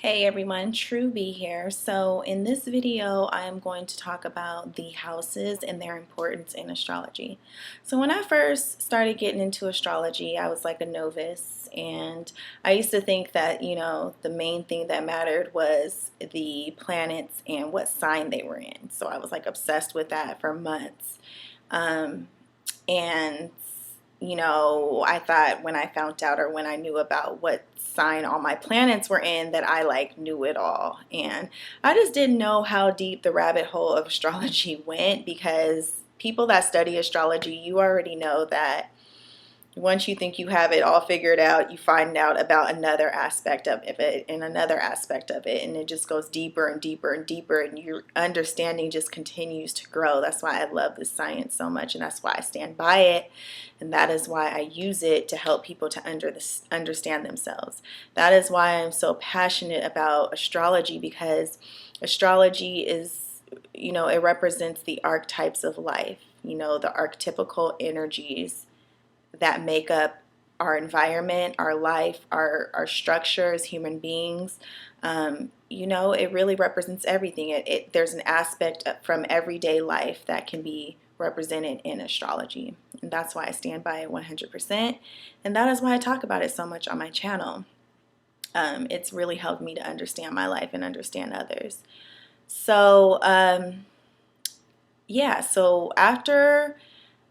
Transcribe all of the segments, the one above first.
Hey everyone, Truebee here. So in this video, I am going to talk about the houses and their importance in astrology. So when I first started getting into astrology, I was like a novice, and I used to think that, the main thing that mattered was the planets and what sign they were in. So I was like obsessed with that for months. And I thought when I found out or when I knew about what sign all my planets were in that I like knew it all. And I just didn't know how deep the rabbit hole of astrology went, because people that study astrology, you already know that once you think you have it all figured out, you find out about another aspect of it and another aspect of it, and it just goes deeper and deeper and deeper, and your understanding just continues to grow. That's why I love this science so much, and that's why I stand by it, and that is why I use it to help people to understand themselves. That is why I'm so passionate about astrology, because astrology is, it represents the archetypes of life, the archetypical energies that make up our environment, our life, our structure as human beings. It really represents everything. There's an aspect from everyday life that can be represented in astrology. And that's why I stand by it 100%. And that is why I talk about it so much on my channel. It's really helped me to understand my life and understand others. So, so after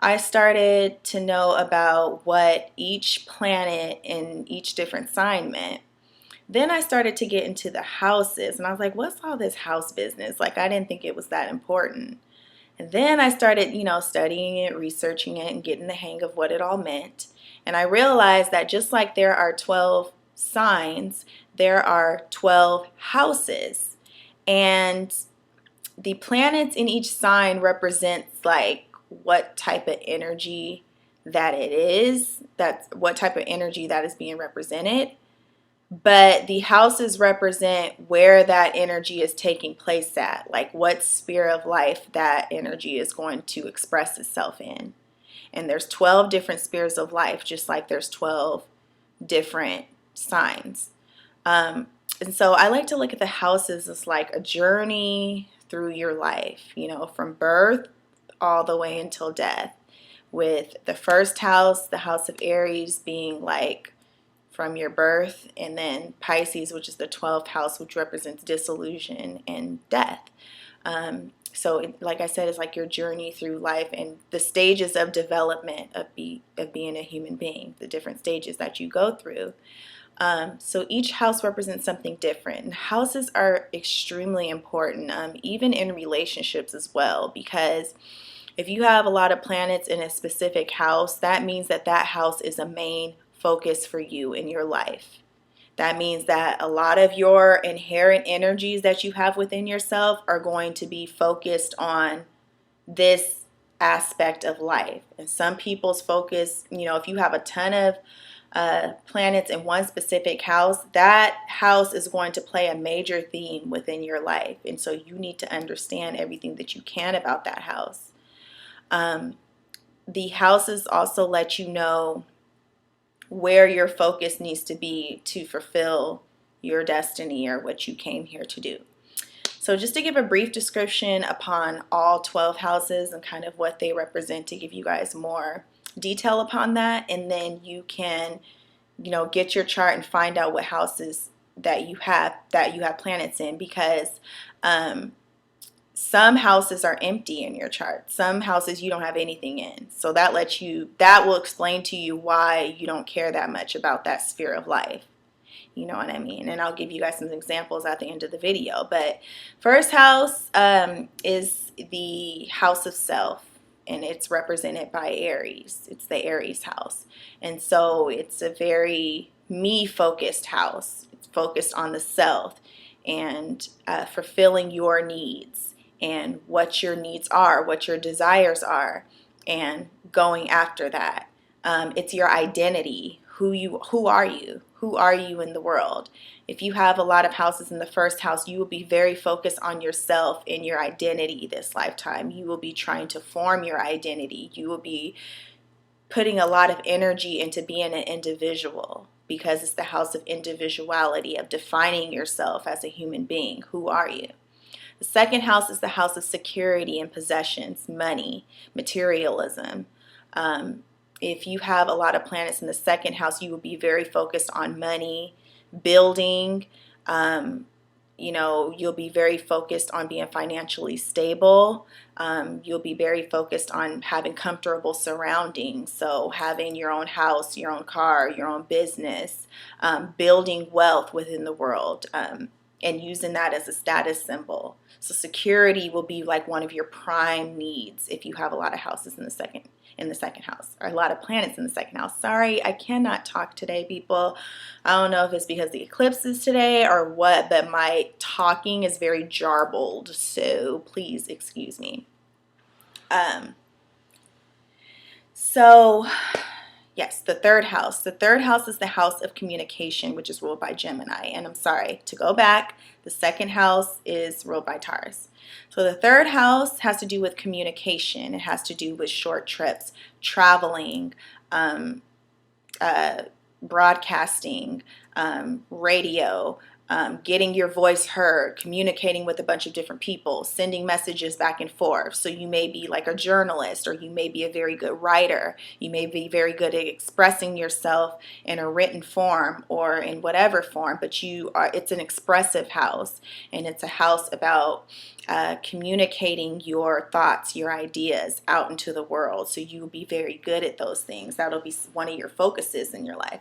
I started to know about what each planet in each different sign meant, then I started to get into the houses, and I was like, what's all this house business? Like, I didn't think it was that important. And then I started, studying it, researching it, and getting the hang of what it all meant. And I realized that just like there are 12 signs, there are 12 houses. And the planets in each sign represents like what type of energy that it is, that's what type of energy that is being represented. But the houses represent where that energy is taking place at, like what sphere of life that energy is going to express itself in. And there's 12 different spheres of life, just like there's 12 different signs. And so I like to look at the houses as like a journey through your life, from birth all the way until death, with the first house, the house of Aries, being like from your birth, and then Pisces, which is the 12th house, which represents disillusion and death. Like I said, it's like your journey through life and the stages of development of being a human being, the different stages that you go through. So each house represents something different, and houses are extremely important, even in relationships as well, because if you have a lot of planets in a specific house, that means that that house is a main focus for you in your life. That means that a lot of your inherent energies that you have within yourself are going to be focused on this aspect of life. And some people's focus, if you have a ton of planets in one specific house, that house is going to play a major theme within your life. And so you need to understand everything that you can about that house. The houses also let you know where your focus needs to be to fulfill your destiny or what you came here to do. So just to give a brief description upon all 12 houses and kind of what they represent, to give you guys more detail upon that, and then you can, get your chart and find out what houses that you have planets in, because some houses are empty in your chart. Some houses you don't have anything in. So that will explain to you why you don't care that much about that sphere of life. You know what I mean? And I'll give you guys some examples at the end of the video. But first house is the house of self, and it's represented by Aries. It's the Aries house. And so it's a very me-focused house. It's focused on the self and fulfilling your needs and what your needs are, what your desires are, and going after that. It's your identity. Who are you? Who are you in the world? If you have a lot of houses in the first house, you will be very focused on yourself and your identity this lifetime. You will be trying to form your identity. You will be putting a lot of energy into being an individual. because it's the house of individuality, of defining yourself as a human being. Who are you? The second house is the house of security and possessions, money, materialism. If you have a lot of planets in the second house, you will be very focused on money, building. You'll be very focused on being financially stable. You'll be very focused on having comfortable surroundings. So having your own house, your own car, your own business, building wealth within the world, and using that as a status symbol. So security will be like one of your prime needs if you have a lot of houses in the second house, or a lot of planets in the second house. Sorry, I cannot talk today, people. I don't know if it's because the eclipse is today or what, but my talking is very jarbled, so please excuse me. Yes, the third house. The third house is the house of communication, which is ruled by Gemini. And I'm sorry, to go back, the second house is ruled by Taurus. So the third house has to do with communication. It has to do with short trips, traveling, broadcasting, radio, getting your voice heard, communicating with a bunch of different people, sending messages back and forth. So you may be like a journalist, or you may be a very good writer. You may be very good at expressing yourself in a written form or in whatever form, but it's an expressive house, and it's a house about communicating your thoughts, your ideas out into the world. So you'll be very good at those things. That'll be one of your focuses in your life.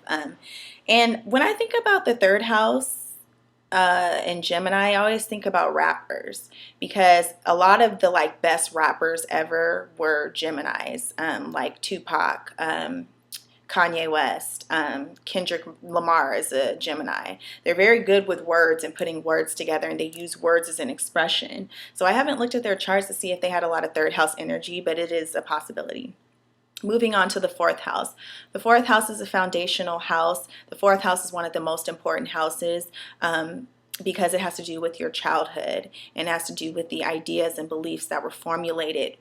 And when I think about the third house, in Gemini, I always think about rappers, because a lot of the best rappers ever were Geminis, like Tupac, Kanye West, Kendrick Lamar is a Gemini. They're very good with words and putting words together, and they use words as an expression. So I haven't looked at their charts to see if they had a lot of third house energy, but it is a possibility. Moving on to the fourth house. The fourth house is a foundational house. The fourth house is one of the most important houses because it has to do with your childhood, and it has to do with the ideas and beliefs that were formulated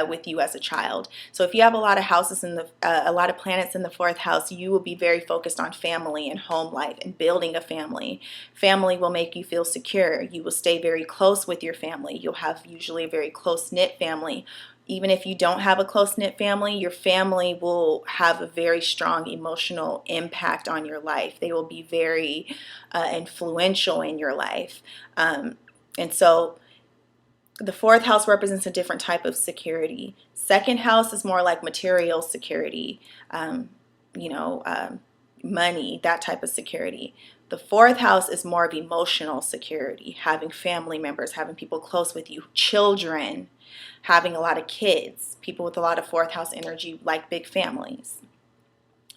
with you as a child. So if you have a lot of houses a lot of planets in the fourth house, you will be very focused on family and home life and building a family. Family will make you feel secure. You will stay very close with your family. You'll have usually a very close-knit family. Even if you don't have a close-knit family, your family will have a very strong emotional impact on your life. They will be very influential in your life. And so the fourth house represents a different type of security. Second house is more like material security, money, that type of security. The fourth house is more of emotional security, having family members, having people close with you, children, having a lot of kids. People with a lot of fourth house energy like big families.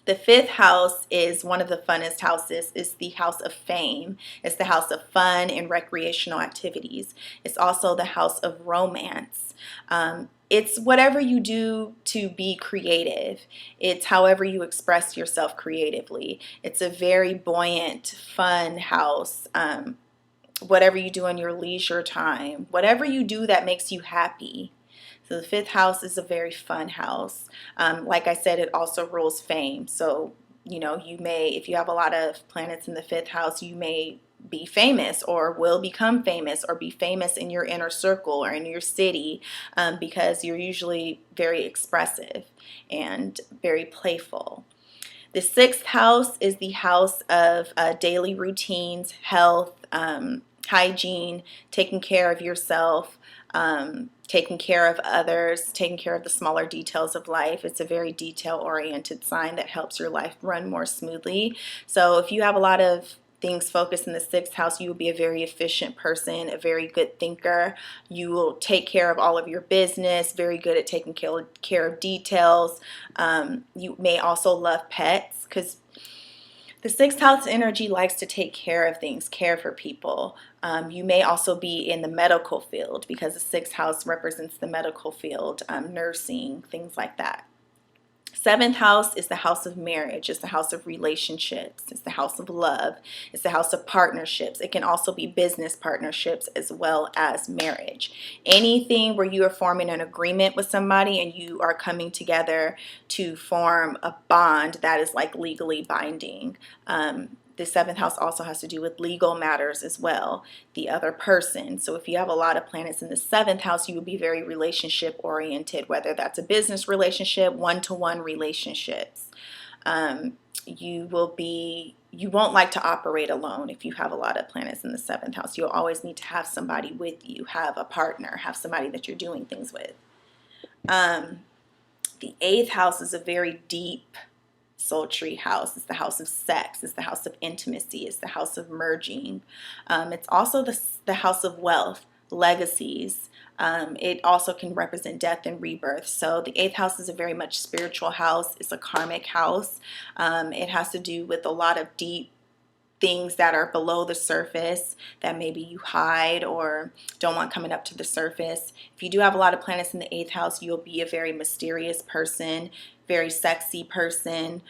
The fifth house is one of the funnest houses. It's the house of fame. It's the house of fun and recreational activities. It's also the house of romance. It's whatever you do to be creative. It's however you express yourself creatively. It's a very buoyant, fun house. Whatever you do in your leisure time, whatever you do that makes you happy. So the fifth house is a very fun house. Like I said, it also rules fame. So, you may, if you have a lot of planets in the fifth house, you may be famous or will become famous or be famous in your inner circle or in your city because you're usually very expressive and very playful. The sixth house is the house of daily routines, health, hygiene, taking care of yourself, taking care of others, taking care of the smaller details of life. It's a very detail-oriented sign that helps your life run more smoothly. So if you have a lot of things focused in the sixth house, you will be a very efficient person, a very good thinker. You will take care of all of your business, very good at taking care of details. You may also love pets, because the sixth house energy likes to take care of things, care for people. You may also be in the medical field, because the sixth house represents the medical field, nursing, things like that. Seventh house is the house of marriage. It's the house of relationships. It's the house of love. It's the house of partnerships. It can also be business partnerships as well as marriage. Anything where you are forming an agreement with somebody and you are coming together to form a bond that is like legally binding. The seventh house also has to do with legal matters as well, the other person. So if you have a lot of planets in the seventh house, you will be very relationship oriented, whether that's a business relationship, one-to-one relationships. You won't like to operate alone if you have a lot of planets in the seventh house. You'll always need to have somebody with you, have a partner, have somebody that you're doing things with. The eighth house is a very deep, sultry house. It's the house of sex. It's the house of intimacy. It's the house of merging. It's also the house of wealth, legacies. It also can represent death and rebirth. So the eighth house is a very much spiritual house. It's a karmic house. It has to do with a lot of deep things that are below the surface that maybe you hide or don't want coming up to the surface. If you do have a lot of planets in the eighth house, you'll be a very mysterious person, very sexy person,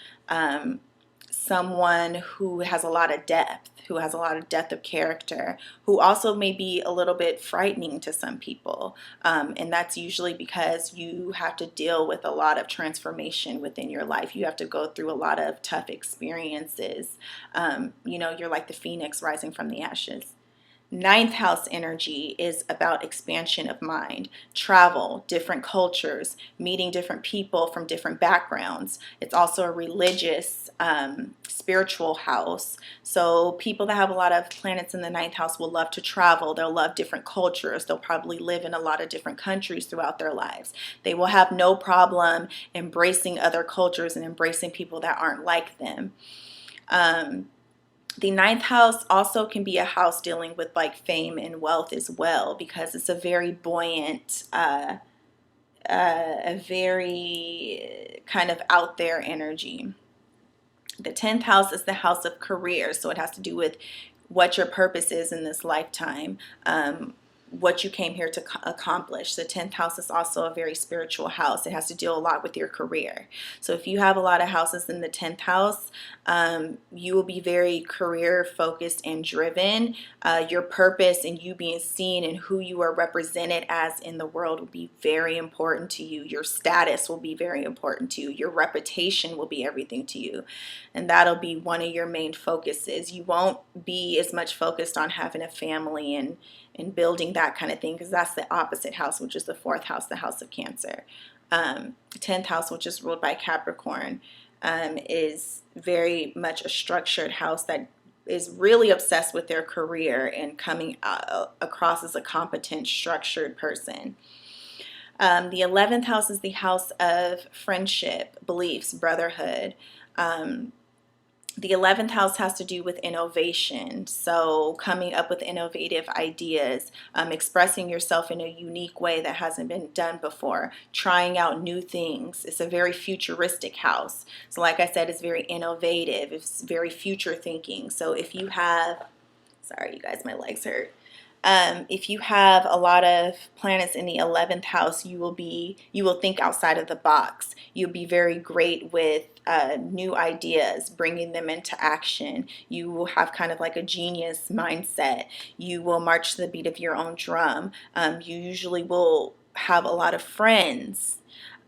someone who has a lot of depth, who has a lot of depth of character, who also may be a little bit frightening to some people. And that's usually because you have to deal with a lot of transformation within your life. You have to go through a lot of tough experiences. You're like the phoenix rising from the ashes. Ninth house energy is about expansion of mind, travel, different cultures, meeting different people from different backgrounds. It's also a religious, spiritual house. So people that have a lot of planets in the ninth house will love to travel. They'll love different cultures. They'll probably live in a lot of different countries throughout their lives. They will have no problem embracing other cultures and embracing people that aren't like them. The ninth house also can be a house dealing with like fame and wealth as well, because it's a very buoyant, a very kind of out there energy. The 10th house is the house of career, so it has to do with what your purpose is in this lifetime, what you came here to accomplish. The 10th house is also a very spiritual house. It has to deal a lot with your career. So if you have a lot of houses in the 10th house, you will be very career focused and driven. Your purpose and you being seen and who you are represented as in the world will be very important to you. Your status will be very important to you. Your reputation will be everything to you. And that'll be one of your main focuses. You won't be as much focused on having a family and building that kind of thing, because that's the opposite house, which is the 4th house, the house of Cancer. 10th house, which is ruled by Capricorn, is very much a structured house that is really obsessed with their career and coming across as a competent, structured person. The 11th house is the house of friendship, beliefs, brotherhood. The 11th house has to do with innovation, so coming up with innovative ideas, expressing yourself in a unique way that hasn't been done before, trying out new things. It's a very futuristic house. So like I said, it's very innovative. It's very future thinking. So if you have, sorry you guys, my legs hurt. If you have a lot of planets in the 11th house, you will think outside of the box. You'll be very great with new ideas, bringing them into action. You will have kind of like a genius mindset. You will march to the beat of your own drum. You usually will have a lot of friends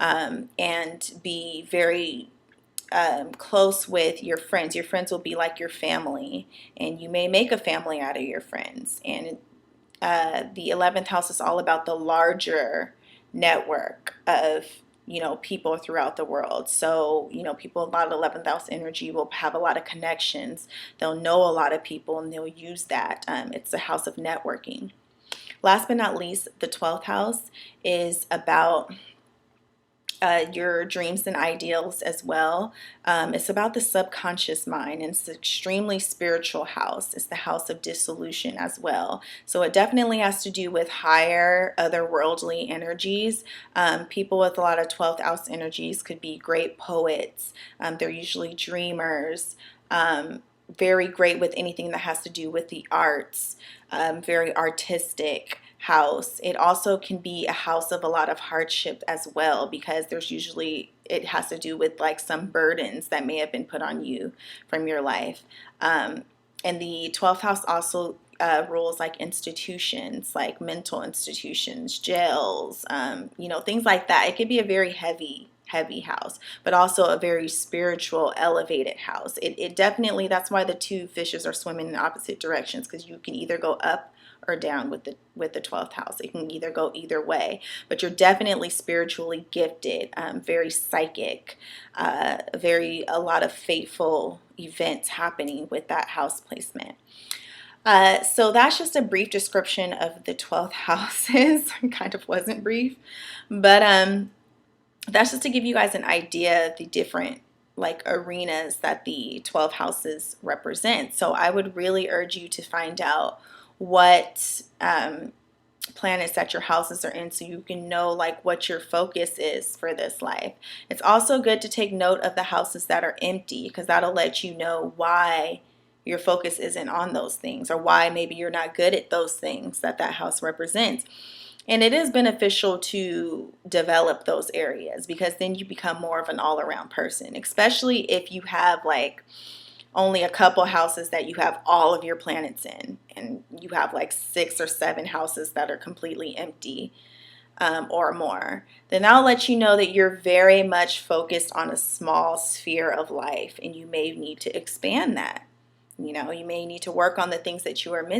and be very close with your friends. Your friends will be like your family, and you may make a family out of your friends. And the 11th house is all about the larger network of people throughout the world. So people with a lot of 11th house energy will have a lot of connections. They'll know a lot of people and they'll use that. It's a house of networking. Last but not least, the 12th house is about your dreams and ideals as well. It's about the subconscious mind, and it's an extremely spiritual house. It's the house of dissolution as well. So it definitely has to do with higher otherworldly energies. People with a lot of 12th house energies could be great poets. They're usually dreamers. Very great with anything that has to do with the arts. Very artistic house. It also can be a house of a lot of hardship as well, because there's usually it has to do with like some burdens that may have been put on you from your life. And the 12th house also rules like institutions, like mental institutions, jails, things like that. It could be a very heavy house, but also a very spiritual, elevated house. It definitely, that's why the two fishes are swimming in opposite directions, because you can either go up or down with the 12th house. It can either go either way, but you're definitely spiritually gifted, very psychic, a lot of fateful events happening with that house placement. So that's just a brief description of the 12 houses. Kind of wasn't brief, but that's just to give you guys an idea of the different like arenas that the 12 houses represent. So I would really urge you to find out what planets that your houses are in, so you can know like what your focus is for this life. It's also good to take note of the houses that are empty, because that'll let you know why your focus isn't on those things, or why maybe you're not good at those things that house represents. And it is beneficial to develop those areas, because then you become more of an all-around person, especially if you have like only a couple houses that you have all of your planets in, and you have like 6 or 7 houses that are completely empty, or more. Then I'll let you know that you're very much focused on a small sphere of life, and you may need to expand that. You may need to work on the things that you are missing.